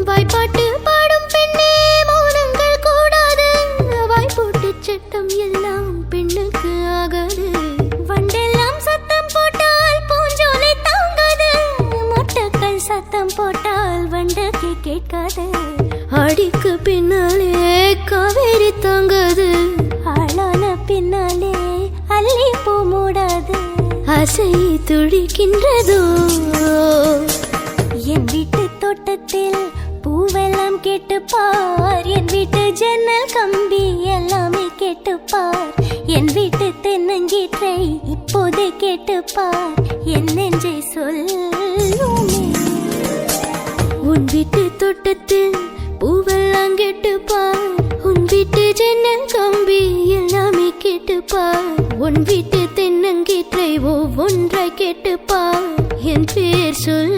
வாய்ப்பாட்டு பாடும் பெண்ணே மௌனங்கள் கூடாது. வாய்ப்போட்டு சட்டம் எல்லாம் பெண்ணுக்கு ஆகாது. வண்டெல்லாம் சத்தம் போட்டால் பூஞ்சோலை தாங்காது. மொட்டைக்கள் சத்தம் போட்டால் வண்டுக்கு கேட்காது. அடிக்கு பின்னாலே காவேரி தாங்காது. ஆளான பின்னாலே அள்ளி பூ மூடாது. ஆசை துடிக்கின்றதோ என் வீட்டு தோட்டத்தில் பூவெல்லாம் கேட்டுப்பார். என் வீட்டு ஜன்னல் கம்பி எல்லாமே கேட்டுப்பார். என் வீட்டு தென்னங்கீற்றை இப்போது கேட்டுப்பார். என் நெஞ்சை சொல்லுமே. உன் வீட்டு தோட்டத்தில் பூவெல்லாம் கேட்டுப்பார். உன் வீட்டு ஜன்னல் கம்பி எல்லாமே கேட்டுப்பார். உன் வீட்டு தென்னங்கீற்றை ஒவ்வொன்றாய் கேட்டுப்பார். என் பேர் சொல்